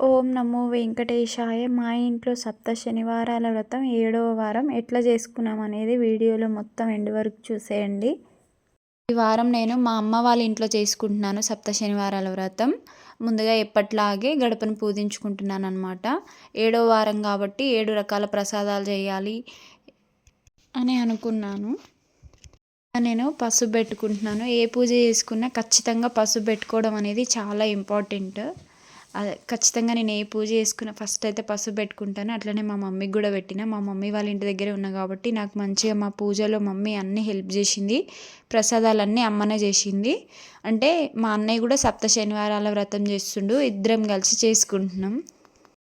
ఓం నమో వెంకటేశాయ. మా ఇంట్లో సప్త శనివారాల వ్రతం 7వ వారం ఎట్లా చేసుకున్నాం అనేది వీడియోలో మొత్తం ఎండ్ వరకు చూసేయండి. ఈ వారం నేను మా అమ్మ వాళ్ళ ఇంట్లో చేసుకుంటున్నాను సప్త శనివారాల వ్రతం. ముందుగా ఎప్పట్లాగే గడపను పూజించుకుంటున్నాను అనమాట. 7వ వారం కాబట్టి 7 రకాల ప్రసాదాలు చేయాలి అని అనుకున్నాను. నేను పసుపు పెట్టుకుంటున్నాను. ఏ పూజ చేసుకున్నా ఖచ్చితంగా పసుపు పెట్టుకోవడం అనేది చాలా ఇంపార్టెంట్. ఖచ్చితంగా నేను ఏ పూజ చేసుకున్నా ఫస్ట్ అయితే పసుపు పెట్టుకుంటాను. అట్లనే మా మమ్మీకి కూడా పెట్టిన. మా మమ్మీ వాళ్ళ ఇంటి దగ్గరే ఉన్నా కాబట్టి నాకు మంచిగా మా పూజలో మమ్మీ అన్నీ హెల్ప్ చేసింది. ప్రసాదాలన్నీ అమ్మనే చేసింది. అంటే మా అన్నయ్య కూడా సప్త శనివారాల వ్రతం చేస్తుండు. ఇద్దరం కలిసి చేసుకుంటున్నాం.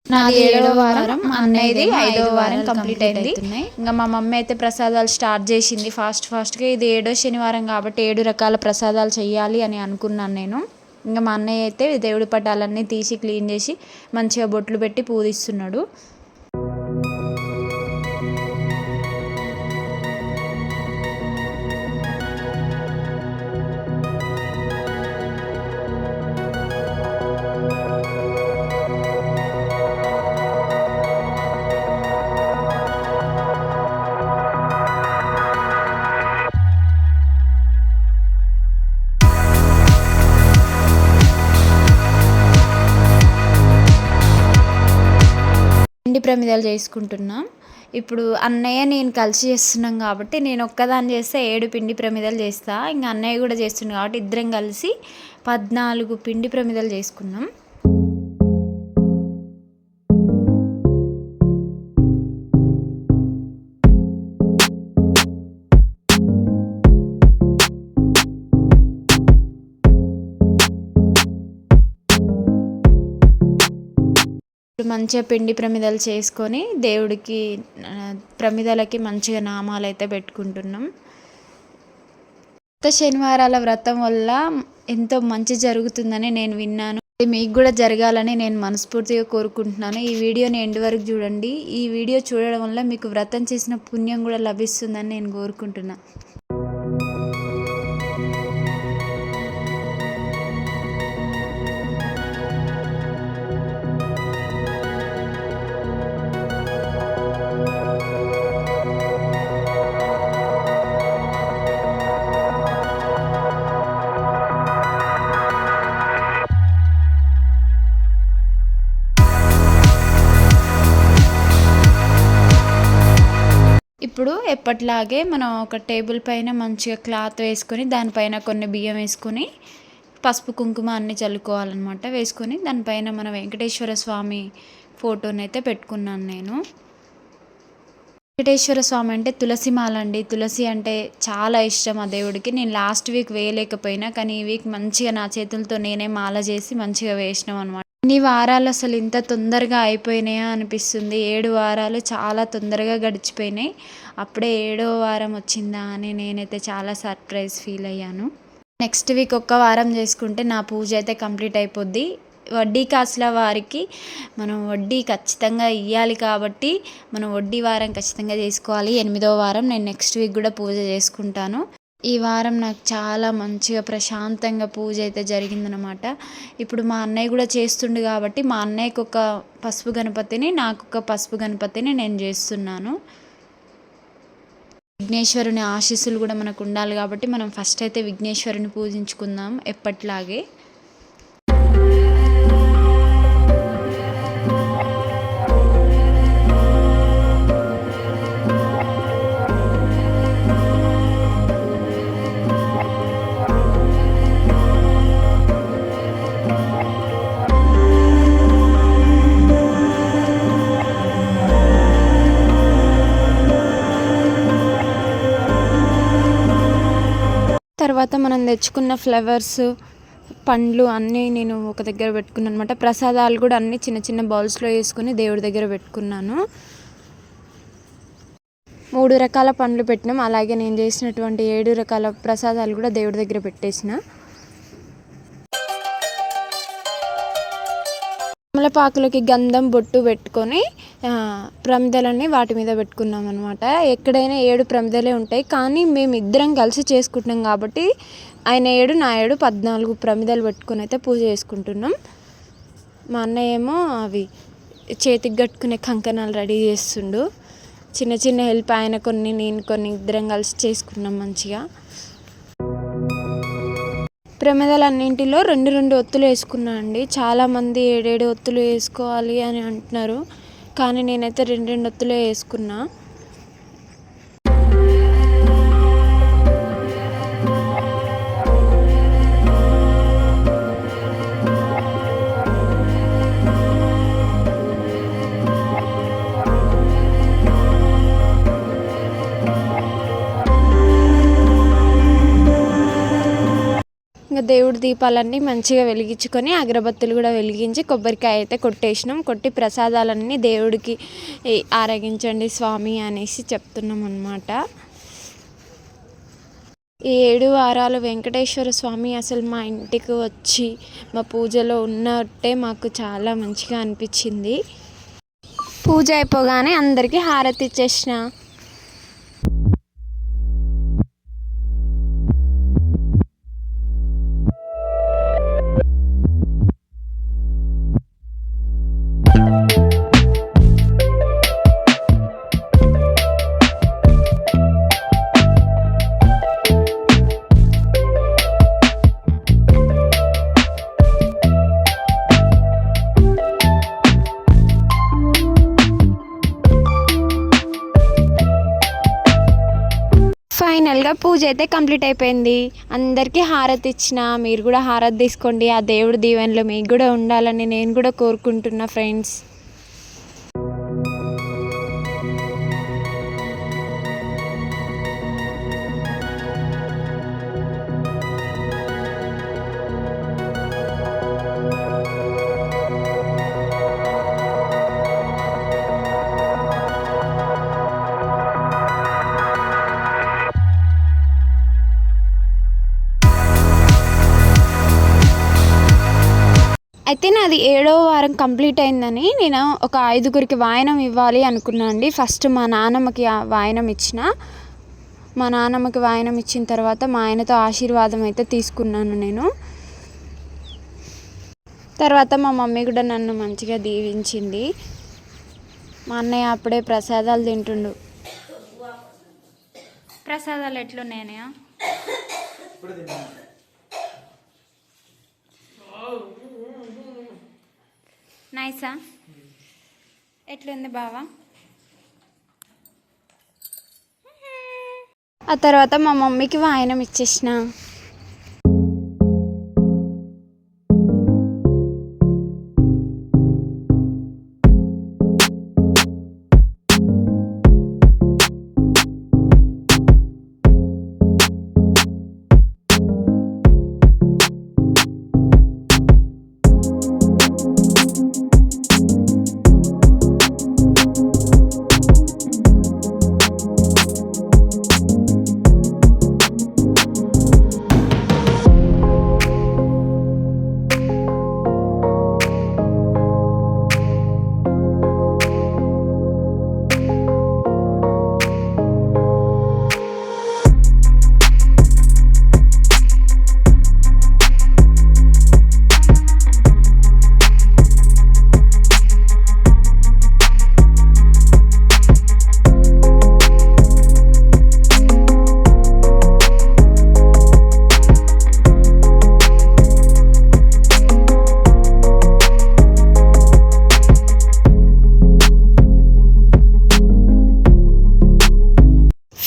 నాది 7వ వారం, మా అన్నయ్యది 5వ వారం కంప్లీట్ అయింది. ఇంకా మా మమ్మీ అయితే ప్రసాదాలు స్టార్ట్ చేసింది ఫాస్ట్గా. ఇది 7వ శనివారం కాబట్టి 7 రకాల ప్రసాదాలు చేయాలి అని అనుకున్నాను నేను. ఇంకా మా అన్నయ్య అయితే దేవుడి పటాలన్నీ తీసి క్లీన్ చేసి మంచిగా బొట్లు పెట్టి పూజిస్తున్నాడు. పిండి ప్రమిదలు చేసుకుంటున్నాం. ఇప్పుడు అన్నయ్య నేను కలిసి చేస్తున్నాం కాబట్టి నేను ఒక్కదాన్ని చేస్తే 7 పిండి ప్రమిదలు చేస్తా. ఇంకా అన్నయ్య కూడా చేస్తున్నాం కాబట్టి ఇద్దరం కలిసి 14 పిండి ప్రమిదలు చేసుకున్నాం. మంచిగా పిండి ప్రమిదలు చేసుకొని దేవుడికి ప్రమిదలకి మంచిగా నామాలు అయితే పెట్టుకుంటున్నాం. కొత్త శనివారాల వ్రతం వల్ల ఎంతో మంచి జరుగుతుందని నేను విన్నాను. మీకు కూడా జరగాలని నేను మనస్ఫూర్తిగా కోరుకుంటున్నాను. ఈ వీడియోని ఎండ్ వరకు చూడండి. ఈ వీడియో చూడడం వల్ల మీకు వ్రతం చేసిన పుణ్యం కూడా లభిస్తుందని నేను కోరుకుంటున్నాను. ఇప్పుడు ఎప్పట్లాగే మనం ఒక టేబుల్ పైన మంచిగా క్లాత్ వేసుకొని దానిపైన కొన్ని బియ్యం వేసుకొని పసుపు కుంకుమ అన్నీ చల్లుకోవాలన్నమాట. వేసుకొని దానిపైన మన వెంకటేశ్వర స్వామి ఫోటోని అయితే పెట్టుకున్నాను నేను. వెంకటేశ్వర స్వామి అంటే తులసి మాల అండి. తులసి అంటే చాలా ఇష్టం ఆ దేవుడికి. నేను లాస్ట్ వీక్ వేయలేకపోయినా కానీ ఈ వీక్ మంచిగా నా చేతులతో నేనే మాల చేసి మంచిగా వేసినాం అనమాట. ఇన్ని వారాలు అసలు ఇంత తొందరగా అయిపోయినాయా అనిపిస్తుంది. 7 వారాలు చాలా తొందరగా గడిచిపోయినాయి. అప్పుడే 7వ వారం వచ్చిందా అని నేనైతే చాలా సర్ప్రైజ్ ఫీల్ అయ్యాను. నెక్స్ట్ వీక్ ఒక్క వారం చేసుకుంటే నా పూజ అయితే కంప్లీట్ అయిపోద్ది. వడ్డీ కాసుల వారికి మనం వడ్డీ ఖచ్చితంగా ఇవ్వాలి కాబట్టి మనం వడ్డీ వారం ఖచ్చితంగా చేసుకోవాలి. 8వ వారం నేను నెక్స్ట్ వీక్ కూడా పూజ చేసుకుంటాను. ఈ వారం నాకు చాలా మంచిగా ప్రశాంతంగా పూజ అయితే జరిగిందనమాట. ఇప్పుడు మా అన్నయ్య కూడా చేస్తుండు కాబట్టి మా అన్నయ్యకు ఒక పసుపు గణపతిని, నాకు ఒక పసుపు గణపతిని నేను చేస్తున్నాను. విఘ్నేశ్వరుని ఆశీస్సులు కూడా మనకు ఉండాలి కాబట్టి మనం ఫస్ట్ అయితే విఘ్నేశ్వరుని పూజించుకుందాం ఎప్పట్లాగే. తర్వాత మనం తెచ్చుకున్న ఫ్లవర్స్, పండ్లు అన్నీ నేను ఒక దగ్గర పెట్టుకున్నాను అనమాట. ప్రసాదాలు కూడా అన్నీ చిన్న చిన్న బౌల్స్లో వేసుకొని దేవుడి దగ్గర పెట్టుకున్నాను. 3 రకాల పండ్లు పెట్టినాం. అలాగే నేను చేసినటువంటి 7 రకాల ప్రసాదాలు కూడా దేవుడి దగ్గర పెట్టేసిన. తమలపాకులకి గంధం బొట్టు పెట్టుకొని ప్రమిదలని వాటి మీద పెట్టుకున్నాం అనమాట. ఎక్కడైనా 7 ప్రమిదలే ఉంటాయి కానీ మేము ఇద్దరం కలిసి చేసుకుంటున్నాం కాబట్టి ఆయన 7 నా 7 14 ప్రమిదలు పెట్టుకొని అయితే పూజ చేసుకుంటున్నాం. మా అన్నయ్య ఏమో అవి చేతికి కట్టుకునే కంకణాలు రెడీ చేస్తుండు. చిన్న చిన్న హెల్ప్, ఆయన కొన్ని నేను కొన్ని, ఇద్దరం కలిసి చేసుకున్నాం మంచిగా. ప్రమిదలన్నింటిలో 2 ఒత్తులు వేసుకున్నా అండి. చాలామంది 7 ఒత్తులు వేసుకోవాలి అని అంటున్నారు, కానీ నేనైతే 2 ఒత్తులే వేసుకున్నా. ఇంకా దేవుడి దీపాలన్నీ మంచిగా వెలిగించుకొని అగరబత్తులు కూడా వెలిగించి కొబ్బరికాయ అయితే కొట్టేసినాం. కొట్టి ప్రసాదాలన్నీ దేవుడికి ఆరగించండి స్వామి అనేసి చెప్తున్నాం అన్నమాట. ఈ 7 వారాలు వెంకటేశ్వర స్వామి అసలు మా ఇంటికి వచ్చి మా పూజలో ఉన్నట్టే మాకు చాలా మంచిగా అనిపించింది. పూజ అయిపోగానే అందరికీ హారతి ఇచ్చేసిన. ఫైనల్గా పూజ అయితే కంప్లీట్ అయిపోయింది. అందరికీ హారతి ఇచ్చిన. మీరు కూడా హారతి తీసుకోండి. ఆ దేవుడి దీవెనలు మీకు కూడా ఉండాలని నేను కూడా కోరుకుంటున్నా ఫ్రెండ్స్. అయితే నాది 7వ వారం కంప్లీట్ అయిందని నేను ఒక 5గురికి వాయనం ఇవ్వాలి అనుకున్నాను అండి. ఫస్ట్ మా నాన్నమ్మకి వాయనం ఇచ్చిన. మా నాన్నమ్మకి వాయనం ఇచ్చిన తర్వాత మా ఆయనతో ఆశీర్వాదం అయితే తీసుకున్నాను నేను. తర్వాత మా మమ్మీ కూడా నన్ను మంచిగా దీవించింది. మా అన్నయ్య అప్పుడే ప్రసాదాలు తింటుండు. ప్రసాదాలు ఎట్లున్నాయా? నైసా? ఎట్లుంది బావా? ఆ తర్వాత మా మమ్మీకి వాయనం ఇచ్చేసిన.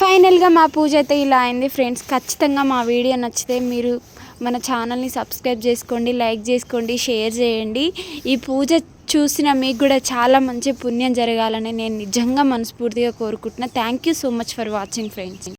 ఫైనల్గా మా పూజ అయితే ఇలా అయింది ఫ్రెండ్స్. ఖచ్చితంగా మా వీడియో నచ్చితే మీరు మన ఛానల్ని సబ్స్క్రైబ్ చేసుకోండి, లైక్ చేసుకోండి, షేర్ చేయండి. ఈ పూజ చూసిన మీకు కూడా చాలా మంచి పుణ్యం జరగాలని నేను నిజంగా మనస్ఫూర్తిగా కోరుకుంటున్నా. Thank you so much for watching friends.